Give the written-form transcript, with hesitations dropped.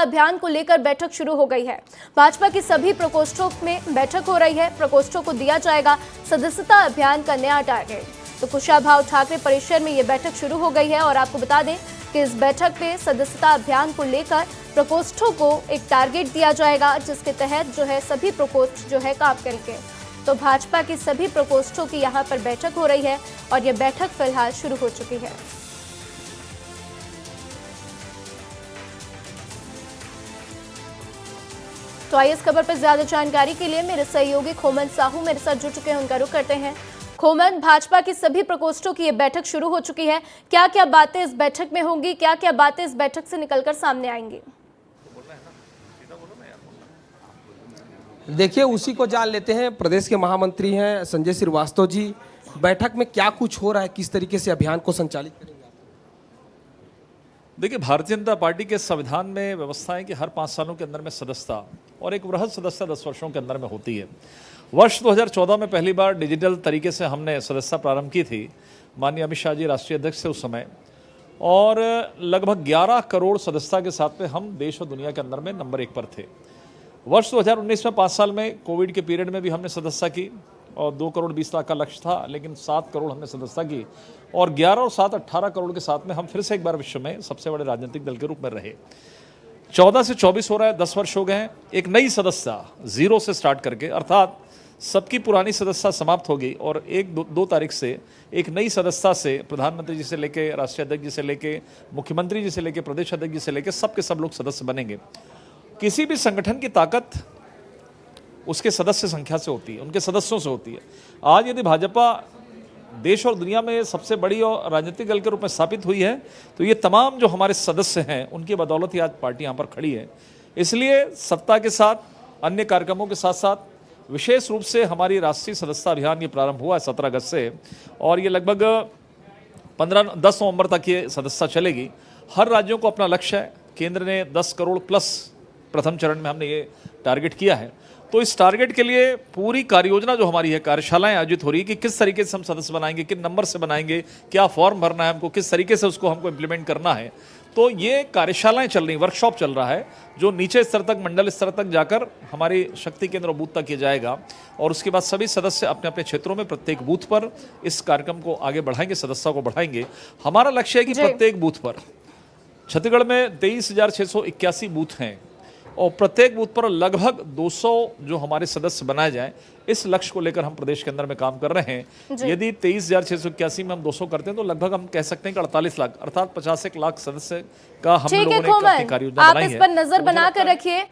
अभियान को लेकर बैठक शुरू हो गई है। भाजपा की सभी प्रकोष्ठों में बैठक हो रही है। प्रकोष्ठों को दिया जाएगा सदस्यता अभियान का नया टारगेट। तो कुशाभाऊ ठाकरे परिसर में ये बैठक शुरू हो गई है और आपको बता दें कि इस बैठक में सदस्यता अभियान को लेकर प्रकोष्ठों को एक टारगेट दिया जाएगा, जिसके तहत जो है सभी प्रकोष्ठ जो है काम करेंगे। तो भाजपा की सभी प्रकोष्ठों की यहाँ पर बैठक हो रही है और ये बैठक फिलहाल शुरू हो चुकी है। तो आइए इस खबर पर ज्यादा जानकारी के लिए मेरे सहयोगी खोमन साहू मेरे साथ जुड़ चुके हैं, उनका रुख करते हैं। खोमन, भाजपा की सभी प्रकोष्ठों की ये बैठक शुरू हो चुकी है, क्या क्या बातें इस बैठक में होंगी, क्या क्या बातें इस बैठक से निकलकर सामने आएंगी? देखिए, उसी को जान लेते हैं। प्रदेश के महामंत्री हैं संजय श्रीवास्तव जी, बैठक में क्या कुछ हो रहा है, किस तरीके से अभियान को संचालित करेंगे? देखिए, भारतीय जनता पार्टी के संविधान में व्यवस्था है कि हर 5 सालों के अंदर में सदस्यता और एक वृहद सदस्यता 10 वर्षों के अंदर में होती है। वर्ष 2014 में पहली बार डिजिटल तरीके से हमने सदस्यता प्रारंभ की थी। माननीय अमित शाह जी राष्ट्रीय अध्यक्ष थे उस समय, और लगभग 11 करोड़ सदस्यता के साथ में हम देश और दुनिया के अंदर में नंबर 1 पर थे। वर्ष 2019 में 5 साल में कोविड के पीरियड में भी हमने सदस्यता की और 2 करोड़ 20 लाख का लक्ष्य था, लेकिन 7 करोड़ हमने सदस्यता की और 11 और 7 18 करोड़ के साथ में हम फिर से एक बार विश्व में सबसे बड़े राजनीतिक दल के रूप में रहे। 14 से 24 हो रहा है, 10 वर्ष हो गए हैं। एक नई सदस्यता जीरो से स्टार्ट करके, अर्थात सबकी पुरानी सदस्यता समाप्त होगी और 1-2 तारीख से एक नई सदस्यता से प्रधानमंत्री जी से लेके राष्ट्रीय अध्यक्ष जी से लेके मुख्यमंत्री जी से लेके प्रदेश अध्यक्ष जी से लेके सबके सब लोग सदस्य बनेंगे। किसी भी संगठन की ताकत उसके सदस्य संख्या से होती है, उनके सदस्यों से होती है। आज यदि भाजपा देश और दुनिया में सबसे बड़ी और राजनीतिक दल के रूप में स्थापित हुई है, तो ये तमाम जो हमारे सदस्य हैं उनकी बदौलत ही आज पार्टी यहाँ पर खड़ी है। इसलिए सत्ता के साथ अन्य कार्यक्रमों के साथ साथ विशेष रूप से हमारी राष्ट्रीय सदस्यता अभियान ये प्रारंभ हुआ है 17 अगस्त से, और ये लगभग 10 नवंबर तक ये सदस्यता चलेगी। हर राज्यों को अपना लक्ष्य है। केंद्र ने 10 करोड़ प्लस प्रथम चरण में हमने ये टारगेट किया है। तो इस टारगेट के लिए पूरी कार्ययोजना जो हमारी है, कार्यशालाएं आयोजित हो रही है कि किस तरीके से हम सदस्य बनाएंगे, किन नंबर से बनाएंगे, क्या फॉर्म भरना है हमको, किस तरीके से उसको हमको इम्प्लीमेंट करना है। तो ये कार्यशालाएं चल रही, वर्कशॉप चल रहा है, जो नीचे स्तर तक, मंडल स्तर तक जाकर हमारी शक्ति केंद्र और बूथ तक किया जाएगा। और उसके बाद सभी सदस्य अपने अपने क्षेत्रों में प्रत्येक बूथ पर इस कार्यक्रम को आगे बढ़ाएंगे, सदस्यता को बढ़ाएंगे। हमारा लक्ष्य है कि प्रत्येक बूथ पर, छत्तीसगढ़ में 23,681 बूथ हैं और प्रत्येक बूथ पर लगभग 200 जो हमारे सदस्य बनाए जाएं, इस लक्ष्य को लेकर हम प्रदेश के अंदर में काम कर रहे हैं। यदि 23,681 में हम 200 करते हैं तो लगभग हम कह सकते हैं कि 48 लाख अर्थात 50 लाख सदस्य का हम लोगों ने अपनी कार्ययोजना बनाई है। आप इस पर नजर बनाकर रखिए।